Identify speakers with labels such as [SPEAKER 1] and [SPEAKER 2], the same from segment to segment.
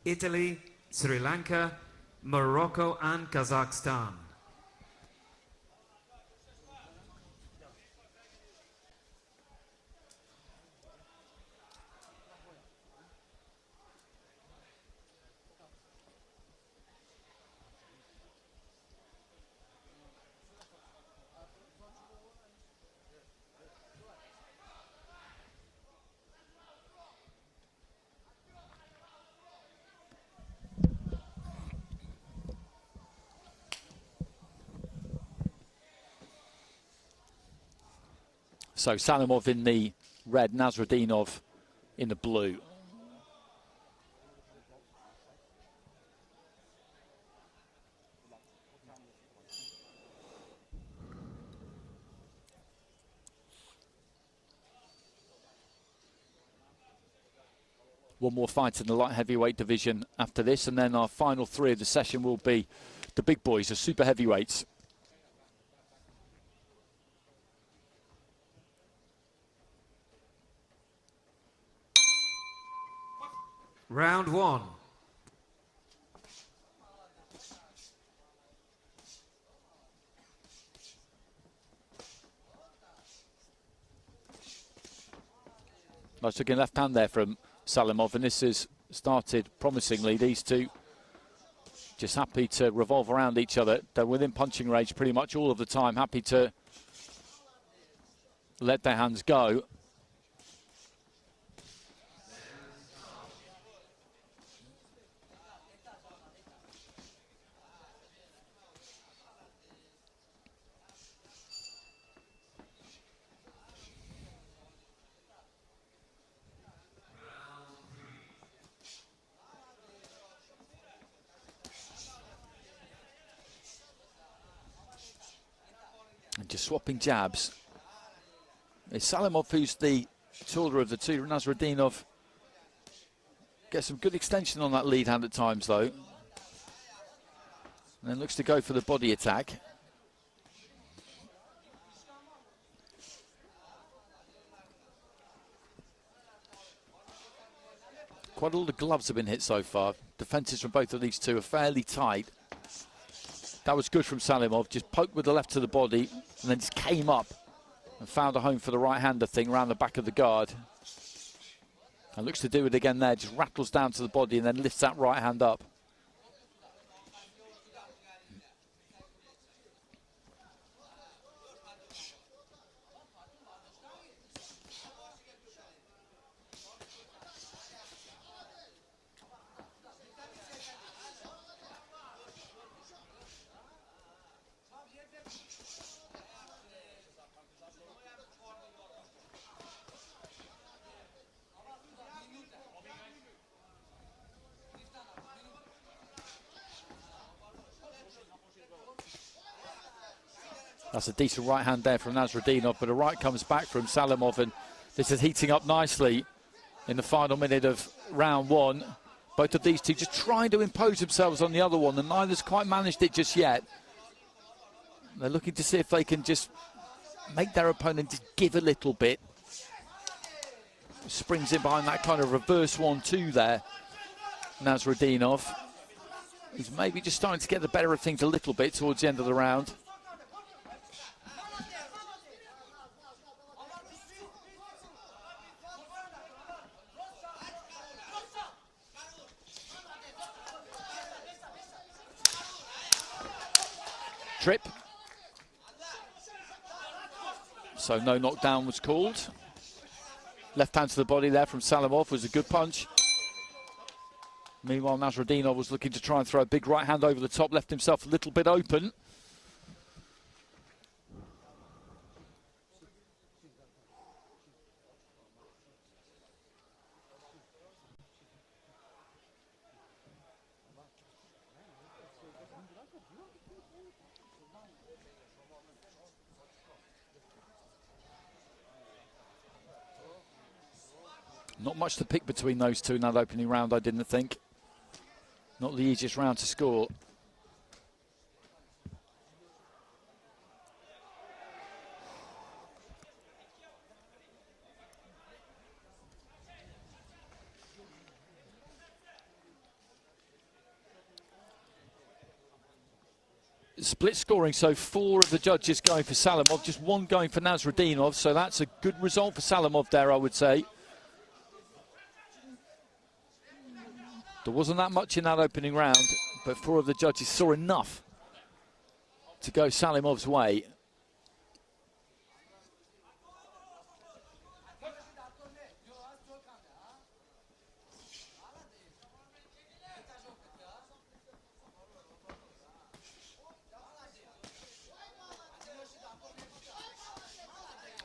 [SPEAKER 1] Italy, Sri Lanka, Morocco and Kazakhstan.
[SPEAKER 2] So Salimov in the red, Nasredinov in the blue. One more fight in the light heavyweight division after this, and then our final three of the session will be the big boys, the super heavyweights.
[SPEAKER 1] Round one.
[SPEAKER 2] Nice looking left hand there from Salimov, and this has started promisingly. These two just happy to revolve around each other. They're within punching range pretty much all of the time, happy to let their hands go. And just swapping jabs. It's Salimov who's the taller of the two. Nasredinov gets some good extension on that lead hand at times, though. And then looks to go for the body attack. Quite a lot of gloves have been hit so far. Defences from both of these two are fairly tight. That was good from Salimov, just poked with the left to the body and then just came up and found a home for the right-hander thing around the back of the guard. And looks to do it again there, just rattles down to the body and then lifts that right hand up. That's a decent right hand there from Nasredinov, but a right comes back from Salimov, and this is heating up nicely in the final minute of round one. Both of these two just trying to impose themselves on the other one, and neither's quite managed it just yet. They're looking to see if they can just make their opponent just give a little bit. Springs in behind that kind of reverse 1-2 there, Nasredinov. He's maybe just starting to get the better of things a little bit towards the end of the round. Trip. So no knockdown was called. Left hand to the body there from Salimov was a good punch. Meanwhile, Nasredinov was looking to try and throw a big right hand over the top, left himself a little bit open. Not much to pick between those two in that opening round, I didn't think. Not the easiest round to score. split scoring, so 4 of the judges going for Salimov, just 1 going for Nasredinov, so that's a good result for Salimov there, I would say. There wasn't that much in that opening round, but 4 of the judges saw enough to go Salimov's way.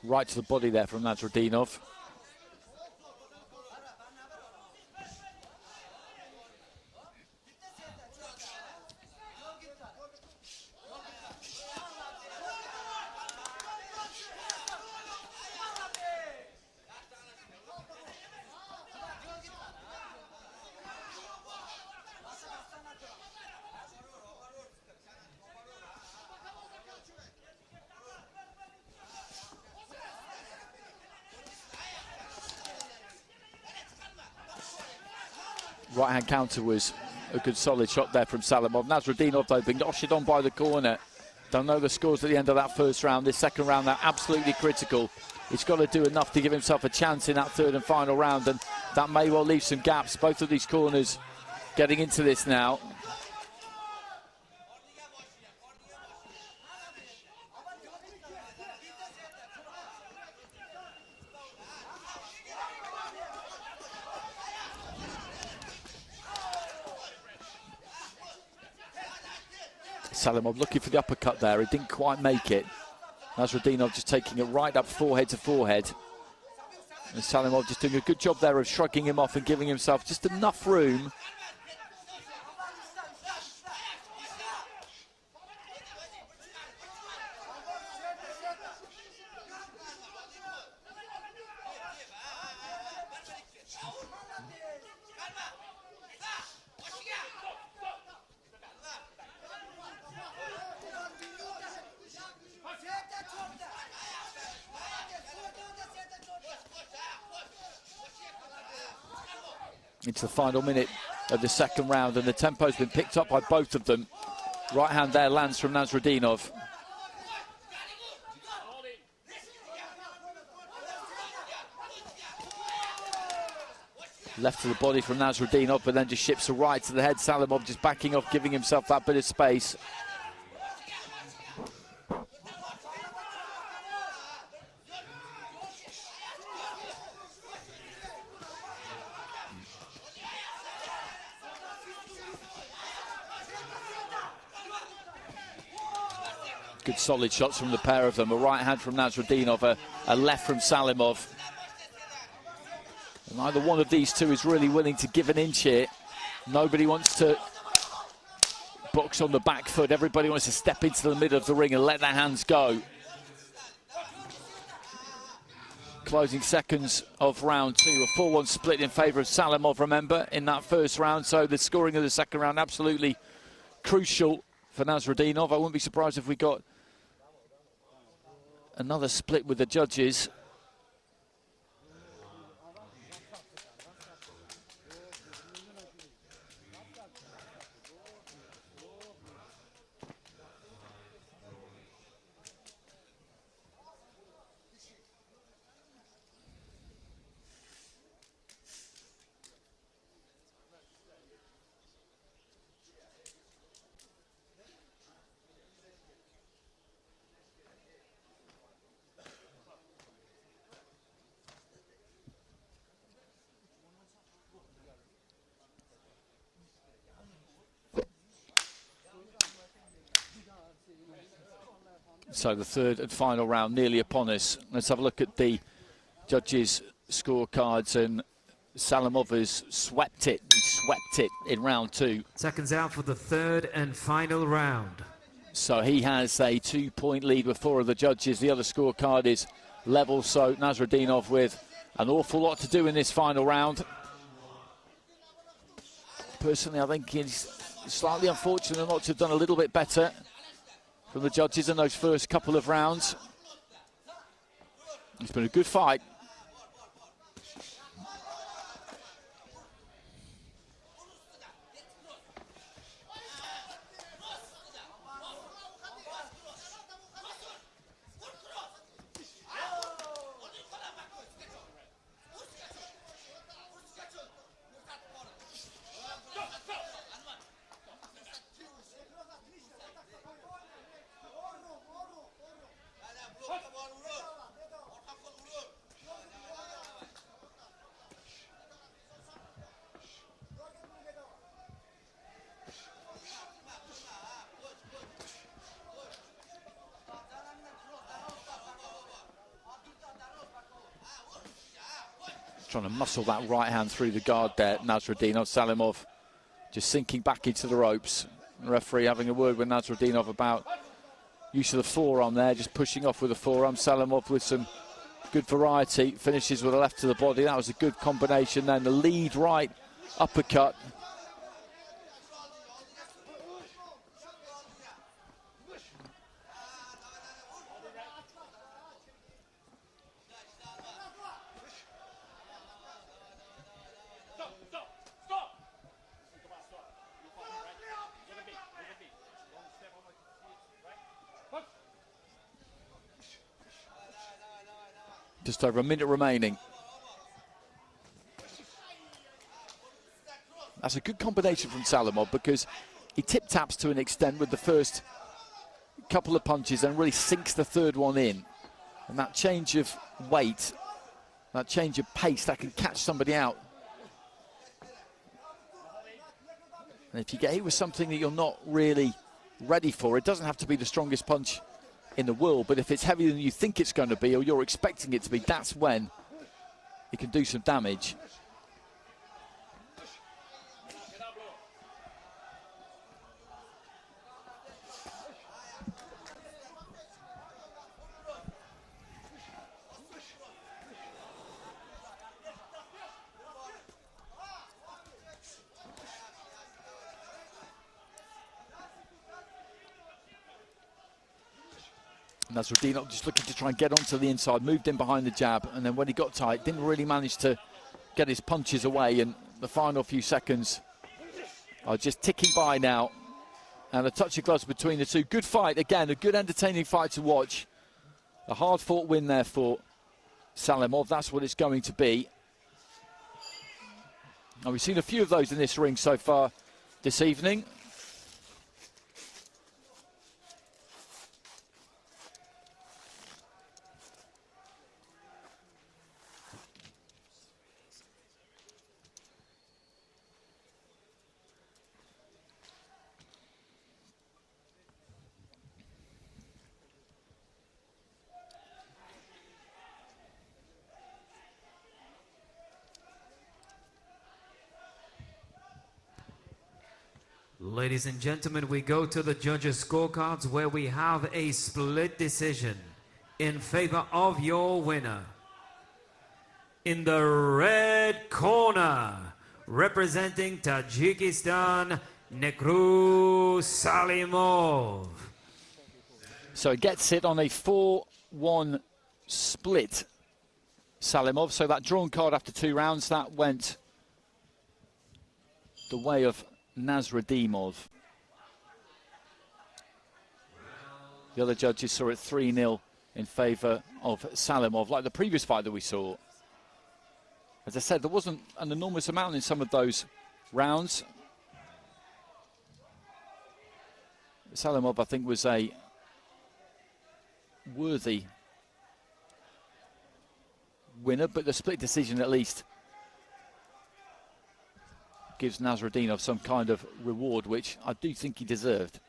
[SPEAKER 2] Right to the body there from Nasredinov. Right-hand counter was a good solid shot there from Salimov. Nasredinov, though, being ushered on by the corner. Don't know the scores at the end of that first round. This second round, they're absolutely critical. He's got to do enough to give himself a chance in that third and final round, and that may well leave some gaps. Both of these corners getting into this now. Salimov looking for the uppercut there. He didn't quite make it. Nasredinov just taking it right up forehead to forehead. And Salimov just doing a good job there of shrugging him off and giving himself just enough room. Into the final minute of the second round, and the tempo's been picked up by both of them. Right hand there lands from Nasredinov. Left to the body from Nasredinov, but then just ships a right to the head. Salimov just backing off, giving himself that bit of space. Good solid shots from the pair of them. A right hand from Nasredinov, a left from Salimov. And neither one of these two is really willing to give an inch here. Nobody wants to box on the back foot. Everybody wants to step into the middle of the ring and let their hands go. Closing seconds of round 2. A 4-1 split in favour of Salimov, remember, in that first round. So the scoring of the second round absolutely crucial for Nasredinov. I wouldn't be surprised if we got another split with the judges. So the third and final round nearly upon us. Let's have a look at the judges' scorecards, and Salimov has swept it. He swept it in round 2.
[SPEAKER 1] Seconds out for the third and final round.
[SPEAKER 2] So he has a 2-point lead with 4 of the judges. The other scorecard is level, so Nasredinov with an awful lot to do in this final round. Personally, I think he's slightly unfortunate not to have done a little bit better from the judges in those first couple of rounds. It's been a good fight. trying to muscle that right hand through the guard there, Nasredinov. Salimov just sinking back into the ropes. The referee having a word with Nasredinov about use of the forearm there, just pushing off with the forearm. Salimov with some good variety, finishes with a left to the body. That was a good combination. Then the lead right uppercut. Just over a minute remaining. That's a good combination from Salimov because he tip-taps to an extent with the first couple of punches and really sinks the third one in. And that change of weight, that change of pace, that can catch somebody out. And if you get hit with something that you're not really ready for, it doesn't have to be the strongest punch in the world, but if it's heavier than you think it's going to be or you're expecting it to be, that's when it can do some damage. Nasredinov just looking to try and get onto the inside, moved in behind the jab, and then when he got tight, didn't really manage to get his punches away, and the final few seconds are just ticking by now. And a touch of gloves between the two. Good fight, again, a good entertaining fight to watch. A hard-fought win there for Salimov, that's what it's going to be. And we've seen a few of those in this ring so far this evening.
[SPEAKER 1] Ladies and gentlemen, we go to the judges' scorecards where we have a split decision in favor of your winner. In the red corner, representing Tajikistan, Nekruz Salimov.
[SPEAKER 2] So he gets it on a 4-1 split, Salimov. So that drawn card after 2 rounds, that went the way of Nasredinov. The other judges saw it 3-0 in favour of Salimov, like the previous fight that we saw. As I said, there wasn't an enormous amount in some of those rounds. Salimov, I think, was a worthy winner, but the split decision at least gives Nasredinov some kind of reward, which I do think he deserved.